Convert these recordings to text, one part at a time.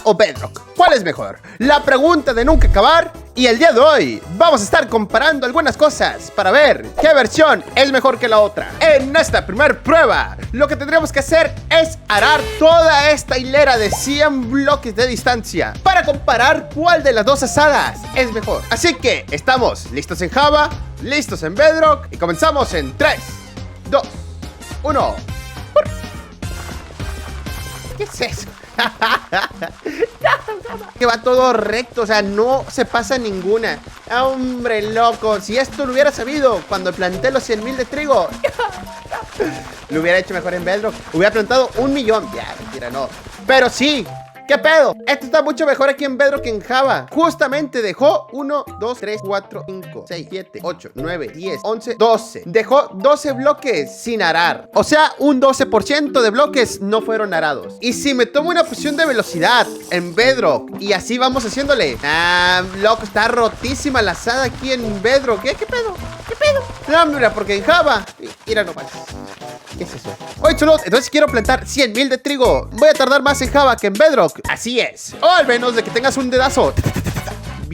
o Bedrock? ¿Cuál es mejor? La pregunta de nunca acabar. Y el día de hoy vamos a estar comparando algunas cosas para ver qué versión es mejor que la otra. En esta primer prueba, lo que tendremos que hacer es arar toda esta hilera de 100 bloques de distancia para comparar cuál de las dos asadas es mejor. Así que estamos listos en Java, listos en Bedrock y comenzamos en 3, 2, 1. ¿Qué es eso? Que va todo recto, o sea, no se pasa ninguna. Hombre, loco, si esto lo hubiera sabido cuando planté los 100.000 de trigo, lo hubiera hecho mejor en Bedrock. Hubiera plantado 1.000.000. Ya, mentira, no. Pero sí, ¿qué pedo? Esto está mucho mejor aquí en Bedrock que en Java. Justamente dejó 1, 2, 3, 4, 5, 6, 7, 8, 9, 10, 11, 12. Dejó 12 bloques sin arar. O sea, un 12% de bloques no fueron arados. Y si me tomo una posición de velocidad en Bedrock y así vamos haciéndole. Loco, está rotísima la asada aquí en Bedrock. ¿Qué pedo? ¿Qué pedo? No, mira, porque en Java... Mira nomás. ¿Qué es eso? Oye, chulos, entonces quiero plantar 100.000 de trigo. Voy a tardar más en Java que en Bedrock. Así es. O al menos de que tengas un dedazo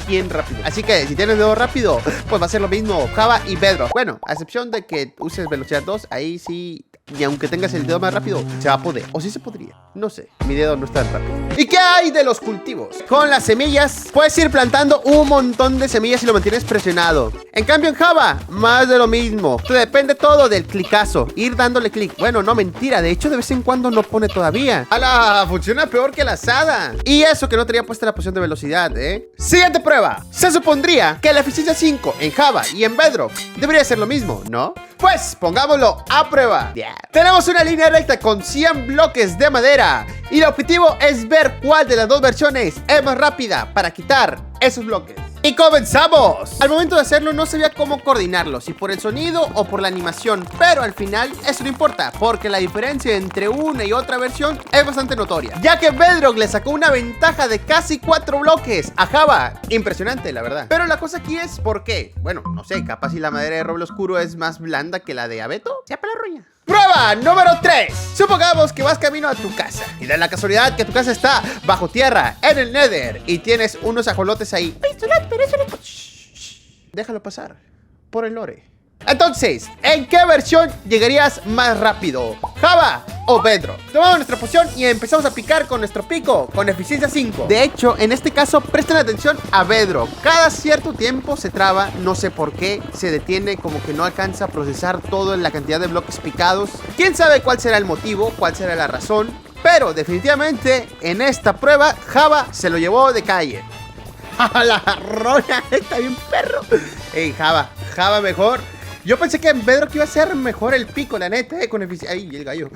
bien rápido. Así que si tienes dedo rápido, pues va a ser lo mismo Java y Bedrock. Bueno, a excepción de que uses velocidad 2, ahí sí. Y aunque tengas el dedo más rápido, se va a poder. O sí se podría. No sé. Mi dedo no es tan rápido. ¿Y qué hay de los cultivos? Con las semillas, puedes ir plantando un montón de semillas si lo mantienes presionado. En cambio, en Java, más de lo mismo. Te depende todo del clicazo. Ir dándole clic. Bueno, no, mentira. De hecho, de vez en cuando no pone todavía. ¡Hala! Funciona peor que la asada. Y eso que no tenía puesta la posición de velocidad, ¿eh? Siguiente prueba. Se supondría que la eficiencia 5 en Java y en Bedrock debería ser lo mismo, ¿no? Pues pongámoslo a prueba. Tenemos una línea recta con 100 bloques de madera y el objetivo es ver cuál de las dos versiones es más rápida para quitar esos bloques. ¡Y comenzamos! Al momento de hacerlo no sabía cómo coordinarlo, si por el sonido o por la animación, pero al final eso no importa, porque la diferencia entre una y otra versión es bastante notoria, ya que Bedrock le sacó una ventaja de casi 4 bloques a Java. Impresionante, la verdad. Pero la cosa aquí es ¿por qué? Bueno, no sé, capaz si la madera de roble oscuro es más blanda que la de abeto. Se la roña. Prueba número 3. Supongamos que vas camino a tu casa y da la casualidad que tu casa está bajo tierra, en el Nether, y tienes unos ajolotes ahí. Pero eso no... Déjalo pasar, por el lore. Entonces, ¿en qué versión llegarías más rápido? ¿Java o Bedrock? Tomamos nuestra poción y empezamos a picar con nuestro pico con eficiencia 5. De hecho, en este caso, presten atención a Bedrock. Cada cierto tiempo se traba, no sé por qué, se detiene, como que no alcanza a procesar toda la cantidad de bloques picados. ¿Quién sabe cuál será el motivo, cuál será la razón? Pero definitivamente, en esta prueba, Java se lo llevó de calle. ¡A la roña! Está bien perro. Ey, Java mejor. Yo pensé que en Bedrock iba a ser mejor el pico, la neta, con eficiencia... ¡Ay, el gallo!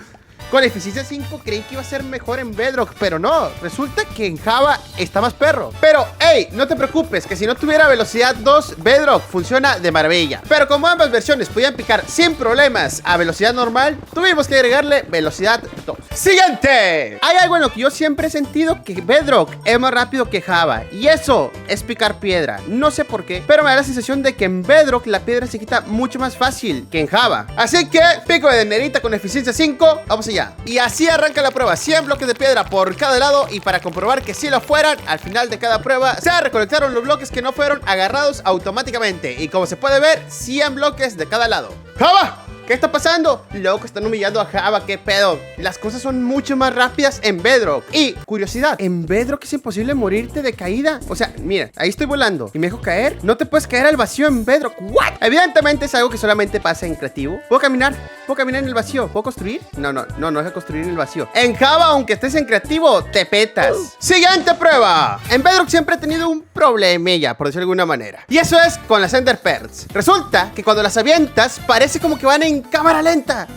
Con eficiencia 5 creí que iba a ser mejor en Bedrock, pero no, resulta que en Java está más perro. Pero, hey, no te preocupes, que si no tuviera velocidad 2, Bedrock funciona de maravilla. Pero como ambas versiones podían picar sin problemas a velocidad normal, tuvimos que agregarle velocidad 2. ¡Siguiente! Hay algo en lo que yo siempre he sentido que Bedrock es más rápido que Java, y eso es picar piedra. No sé por qué, pero me da la sensación de que en Bedrock la piedra se quita mucho más fácil que en Java. Así que, pico de nerita con eficiencia 5, vamos allá. Y así arranca la prueba, 100 bloques de piedra por cada lado. Y para comprobar que sí lo fueran, al final de cada prueba se recolectaron los bloques que no fueron agarrados automáticamente. Y como se puede ver, 100 bloques de cada lado. ¡Java! ¿Qué está pasando? Loco, están humillando a Java, ¿qué pedo? Las cosas son mucho más rápidas en Bedrock. Y, curiosidad, en Bedrock es imposible morirte de caída. O sea, mira, ahí estoy volando y me dejo caer. No te puedes caer al vacío en Bedrock. ¿What? Evidentemente es algo que solamente pasa en creativo. ¿Puedo caminar en el vacío? ¿Puedo construir? No deja construir en el vacío. En Java, aunque estés en creativo, te petas. Siguiente prueba. En Bedrock siempre he tenido un problemilla, por decirlo de alguna manera. Y eso es con las Ender Pearls. Resulta que cuando las avientas, parece como que van en cámara lenta.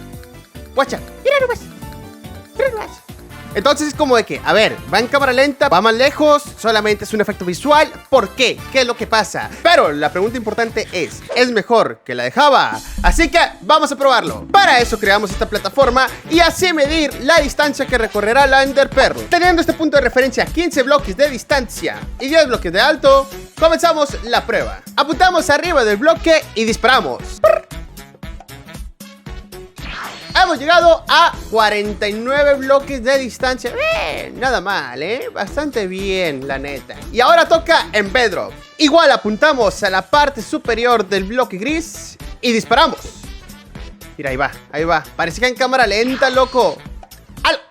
Guacha, mira nomás. Entonces es como de que, a ver, va en cámara lenta, va más lejos, solamente es un efecto visual. ¿Por qué? ¿Qué es lo que pasa? Pero la pregunta importante ¿es mejor que la de Java? Así que vamos a probarlo. Para eso creamos esta plataforma y así medir la distancia que recorrerá la Ender Pearl. Teniendo este punto de referencia 15 bloques de distancia y 10 bloques de alto, comenzamos la prueba. Apuntamos arriba del bloque y disparamos. hemos llegado a 49 bloques de distancia. Nada mal, bastante bien, la neta. Y ahora toca en Bedrock. Igual apuntamos a la parte superior del bloque gris y disparamos. Mira, ahí va. Parece que en cámara lenta, loco.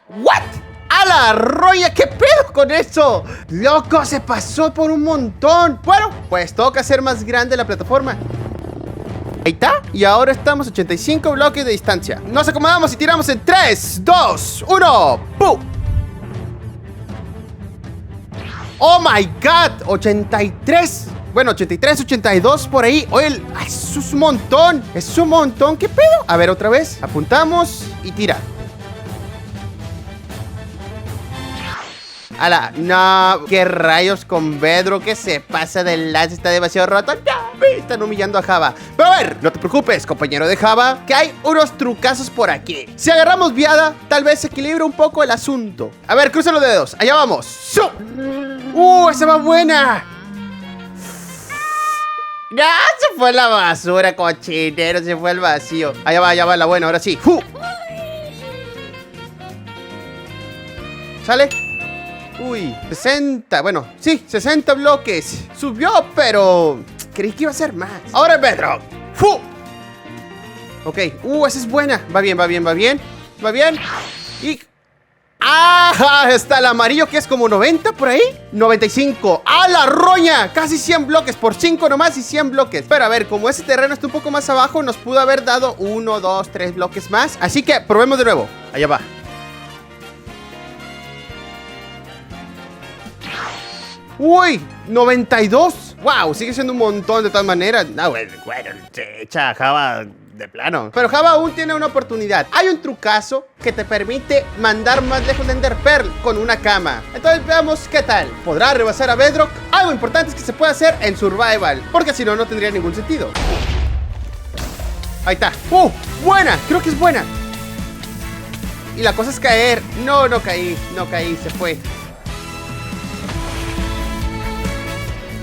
¿What? ¡A la roya! ¿Qué pedo con eso? Loco, se pasó por un montón. Bueno, pues toca hacer más grande la plataforma. Ahí está. Y ahora estamos a 85 bloques de distancia. Nos acomodamos y tiramos en 3, 2, 1. ¡Pum! ¡Oh, my God! 83. Bueno, 83, 82 por ahí. Oye, eso es un montón. Es un montón. ¿Qué pedo? A ver, otra vez. Apuntamos y tira. ¡Hala! No, qué rayos con Bedrock, que se pasa de lanza, está demasiado roto. No, me están humillando a Java. Pero a ver, no te preocupes, compañero de Java, que hay unos trucazos por aquí. Si agarramos viada, tal vez se equilibre un poco el asunto. A ver, cruza los dedos, allá vamos. ¡Su! ¡Esa va buena! ¡No! Se fue la basura, cochinero, se fue el vacío. Allá va la buena, ahora sí. ¿Sale? Uy, 60, bueno, sí, 60 bloques. Subió, pero creí que iba a ser más. Ahora es Bedrock. ¡Fu! Ok, esa es buena. Va bien. Y... ¡ah! Está el amarillo, que es como 90 por ahí. 95. ¡A la roña! Casi 100 bloques, por 5 nomás y 100 bloques. Pero a ver, como ese terreno está un poco más abajo, nos pudo haber dado 1, 2, 3 bloques más. Así que probemos de nuevo. Allá va. ¡Uy! 92. ¡Wow! Sigue siendo un montón de todas maneras. No, bueno, se echa Java de plano. Pero Java aún tiene una oportunidad. Hay un trucazo que te permite mandar más lejos de Ender Pearl con una cama. Entonces veamos qué tal. ¿Podrá rebasar a Bedrock? Algo importante es que se puede hacer en Survival, porque si no, no tendría ningún sentido. Ahí está. ¡Buena! Creo que es buena. Y la cosa es caer. No caí, se fue.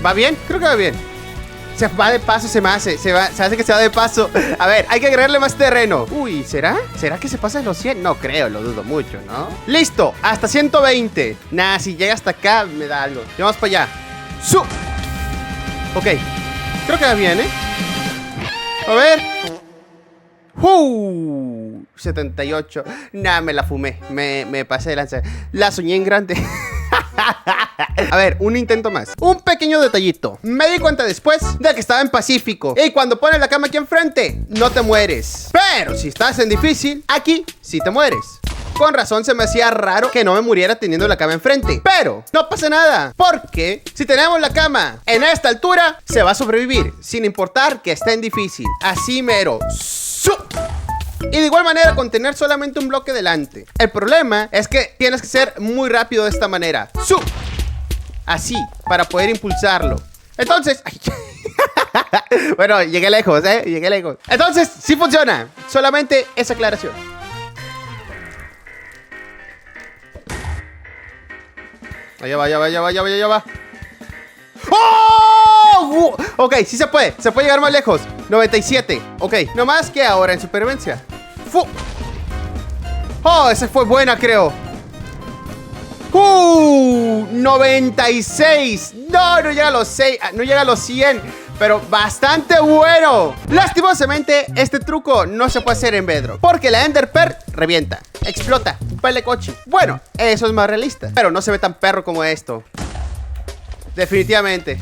¿Va bien? Creo que va bien. Se va de paso, se hace que se va de paso. A ver, hay que agregarle más terreno. Uy, ¿será? ¿Será que se pasa de los 100? No creo, lo dudo mucho, ¿no? Listo, hasta 120. Nah, si llega hasta acá, me da algo. Vamos para allá. Ok, creo que va bien, A ver. 78. Nah, me la fumé. Me pasé de lanza. La soñé en grande. A ver, un intento más. Un pequeño detallito. Me di cuenta después de que estaba en Pacífico. Y cuando pones la cama aquí enfrente, no te mueres. Pero si estás en difícil, aquí sí te mueres. Con razón se me hacía raro que no me muriera teniendo la cama enfrente. Pero no pasa nada, porque si tenemos la cama en esta altura, se va a sobrevivir, sin importar que esté en difícil. Así mero. Y de igual manera con tener solamente un bloque delante. El problema es que tienes que ser muy rápido de esta manera. Así, para poder impulsarlo. Entonces... bueno, llegué lejos, llegué lejos. Entonces, sí funciona. Solamente esa aclaración. Allá va. ¡Oh! Ok, sí se puede llegar más lejos. 97, ok. No más que ahora en supervivencia. Oh, esa fue buena, creo. 96. No llega a los 6. No llega a los 100. Pero bastante bueno. Lastimosamente, este truco no se puede hacer en Bedrock, porque la Ender Pearl revienta, explota, un pele coche. Bueno, eso es más realista, pero no se ve tan perro como esto. Definitivamente.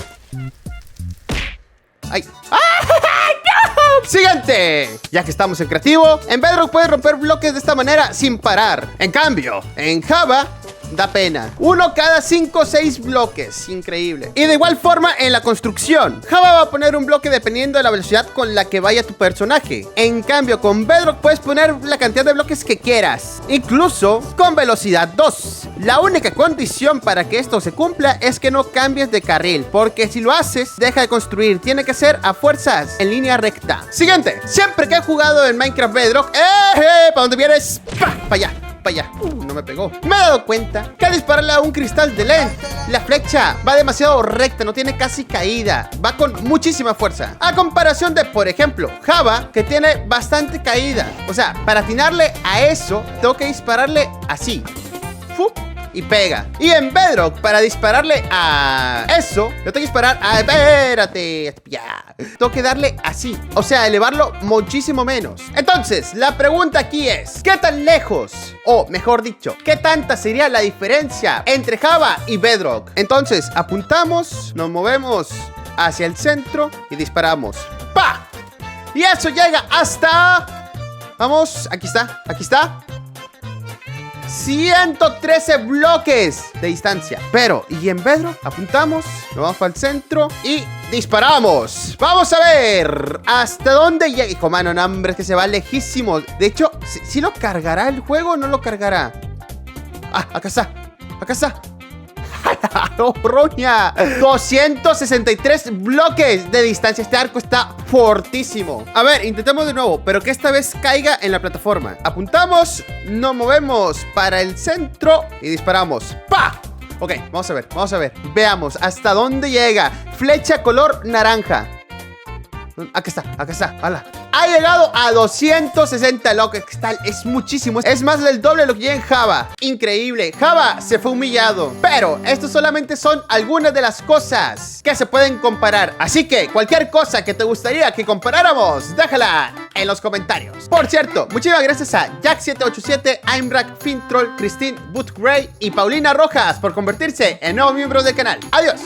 ¡Ay! ¡Ah! ¡No! Siguiente. Ya que estamos en creativo, en Bedrock puedes romper bloques de esta manera sin parar. En cambio, en Java da pena. 1 cada 5 o 6 bloques. Increíble. Y de igual forma en la construcción. Java va a poner un bloque dependiendo de la velocidad con la que vaya tu personaje. En cambio, con Bedrock puedes poner la cantidad de bloques que quieras, incluso con velocidad 2. La única condición para que esto se cumpla es que no cambies de carril, porque si lo haces, deja de construir. Tiene que ser a fuerzas en línea recta. Siguiente. Siempre que he jugado en Minecraft Bedrock, ¿para dónde vienes? ¡Para allá! para allá. No me pegó. Me he dado cuenta que al dispararle a un cristal de lente, la flecha va demasiado recta, no tiene casi caída. Va con muchísima fuerza. A comparación de, por ejemplo, Java, que tiene bastante caída. O sea, para atinarle a eso, tengo que dispararle así. ¡Fu! Y pega. Y en Bedrock, para dispararle a eso, yo tengo que disparar a... Espérate. Ya. Tengo que darle así. O sea, elevarlo muchísimo menos. Entonces, la pregunta aquí es, ¿qué tan lejos? O, mejor dicho, ¿qué tanta sería la diferencia entre Java y Bedrock? Entonces, apuntamos, nos movemos hacia el centro y disparamos. ¡Pa! Y eso llega hasta... Vamos, aquí está, aquí está. 113 bloques de distancia. Pero, y en Bedrock, apuntamos, nos vamos para el centro y disparamos. Vamos a ver hasta dónde llega. Hijo, mano, no, hombre, es que se va lejísimo. De hecho, ¿sí lo cargará el juego o no lo cargará? Ah, acá está, acá está. ¡No, roña! 263 bloques de distancia. Este arco está fortísimo. A ver, intentemos de nuevo, pero que esta vez caiga en la plataforma. Apuntamos, nos movemos para el centro y disparamos. ¡Pa! Ok, vamos a ver, vamos a ver. Veamos hasta dónde llega. Flecha color naranja. Acá está, hala. Ha llegado a 260, loco. Es muchísimo. Es más del doble de lo que llega en Java. Increíble. Java se fue humillado. Pero estos solamente son algunas de las cosas que se pueden comparar. Así que cualquier cosa que te gustaría que comparáramos, déjala en los comentarios. Por cierto, muchísimas gracias a Jack787, Aimrak, Fintroll, Christine, Bootgray y Paulina Rojas por convertirse en nuevos miembros del canal. Adiós.